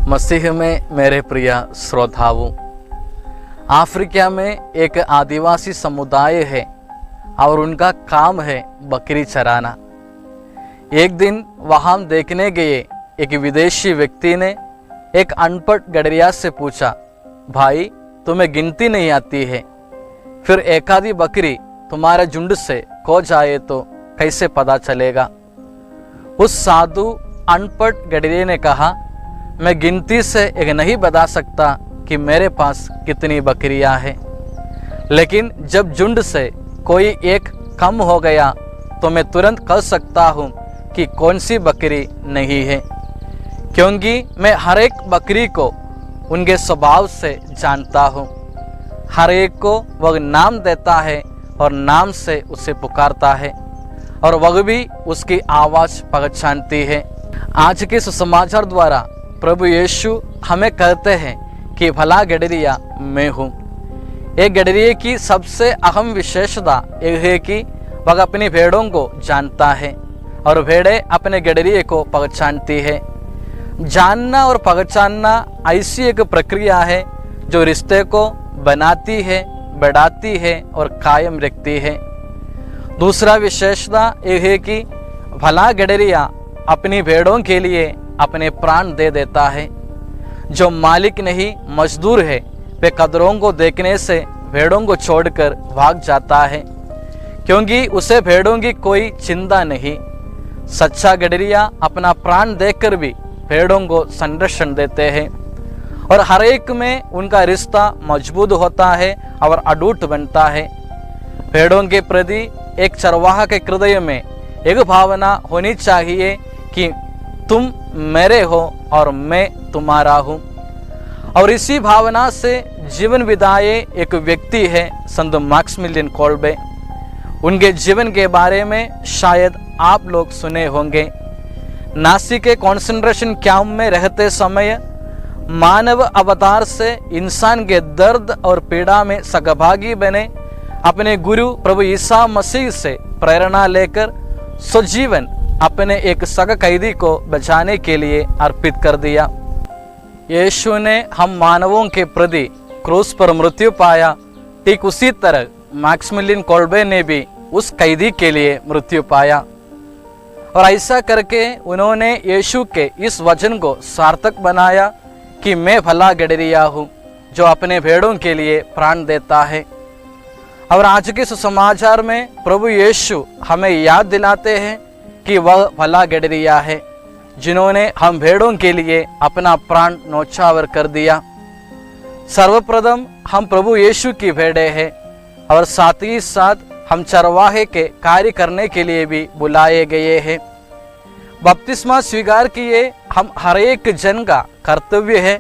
मसीह में मेरे प्रिय श्रोताओं, अफ्रीका में एक आदिवासी समुदाय है और उनका काम है बकरी चराना। एक दिन वहाँ देखने गए एक विदेशी व्यक्ति ने एक अनपढ़ गडरिया से पूछा, भाई तुम्हें गिनती नहीं आती है, फिर एक आधी बकरी तुम्हारे झुंड से खो जाए तो कैसे पता चलेगा। उस साधु अनपढ़ गडरिये ने कहा, मैं गिनती से एक नहीं बता सकता कि मेरे पास कितनी बकरियां हैं, लेकिन जब झुंड से कोई एक कम हो गया तो मैं तुरंत कह सकता हूँ कि कौन सी बकरी नहीं है, क्योंकि मैं हर एक बकरी को उनके स्वभाव से जानता हूँ। हर एक को वह नाम देता है और नाम से उसे पुकारता है और वह भी उसकी आवाज़ पहचानती है। आज के सुसमाचार द्वारा प्रभु यीशु हमें कहते हैं कि भला गडरिया मैं हूँ। एक गडरिये की सबसे अहम विशेषता यह है कि वह अपनी भेड़ों को जानता है और भेड़ें अपने गडरिये को पहचानती है। जानना और पहचानना ऐसी एक प्रक्रिया है जो रिश्ते को बनाती है, बढ़ाती है और कायम रखती है। दूसरा विशेषता यह है कि भला गडरिया अपनी भेड़ों के लिए अपने प्राण दे देता है। जो मालिक नहीं मजदूर है, वे कदरों को देखने से भेड़ों को छोड़कर भाग जाता है, क्योंकि उसे भेड़ों की कोई चिंता नहीं। सच्चा गडरिया अपना प्राण देकर भी भेड़ों को संरक्षण देते हैं और हर एक में उनका रिश्ता मजबूत होता है और अटूट बनता है। भेड़ों के प्रति एक चरवाहा के हृदय में एक भावना होनी चाहिए कि तुम मेरे हो और मैं तुम्हारा हूँ, और इसी भावना से जीवन बिताए एक व्यक्ति है संत मैक्सिमिलियन कोल्बे। उनके जीवन के बारे में शायद आप लोग सुने होंगे। नासिक के कॉन्सेंट्रेशन कैंप में रहते समय मानव अवतार से इंसान के दर्द और पीड़ा में सहभागी बने अपने गुरु प्रभु ईसा मसीह से प्रेरणा लेकर स्वजीवन अपने एक सग कैदी को बचाने के लिए अर्पित कर दिया। यीशु ने हम मानवों के प्रति क्रूस पर मृत्यु पाया, ठीक उसी तरह मैक्सिमिलियन कोल्बे ने भी उस कैदी के लिए मृत्यु पाया, और ऐसा करके उन्होंने यीशु के इस वचन को सार्थक बनाया कि मैं भला गडरिया हूँ जो अपने भेड़ों के लिए प्राण देता है। और आज के सुसमाचार में प्रभु यीशु हमें याद दिलाते हैं कि वह भला गडरिया है जिन्होंने हम भेड़ों के लिए अपना प्राण न्यौछावर कर दिया। सर्वप्रथम हम प्रभु यीशु की भेड़ें हैं और साथ ही साथ हम चरवाहे के कार्य करने के लिए भी बुलाए गए हैं। बपतिस्मा स्वीकार किए हम हर एक जन का कर्तव्य है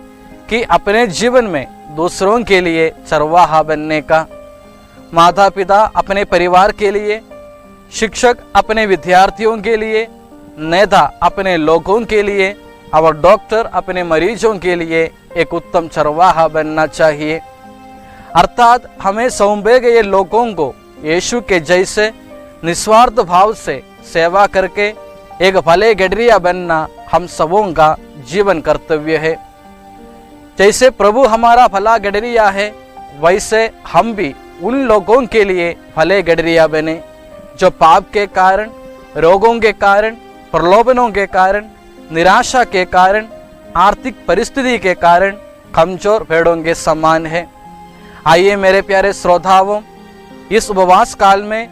कि अपने जीवन में दूसरों के लिए चरवाहा बनने का। माता पिता अपने परिवार के लिए, शिक्षक अपने विद्यार्थियों के लिए, नेता अपने लोगों के लिए और डॉक्टर अपने मरीजों के लिए एक उत्तम चरवाहा बनना चाहिए। अर्थात हमें सौंपे गए लोगों को यीशु के जैसे निस्वार्थ भाव से सेवा करके एक भले गडरिया बनना हम सबों का जीवन कर्तव्य है। जैसे प्रभु हमारा भला गडरिया है, वैसे हम भी उन लोगों के लिए भले गडरिया बने जो पाप के कारण, रोगों के कारण, प्रलोभनों के कारण, निराशा के कारण, आर्थिक परिस्थिति के कारण कमजोर भेड़ों के समान है। आइए मेरे प्यारे श्रोताओं, इस उपवास काल में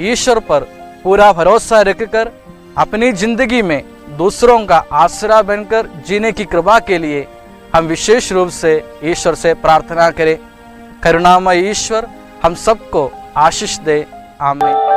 ईश्वर पर पूरा भरोसा रखकर अपनी जिंदगी में दूसरों का आसरा बनकर जीने की कृपा के लिए हम विशेष रूप से ईश्वर से प्रार्थना करें। करुणामय ईश्वर हम सबको आशीष दे। आमीन।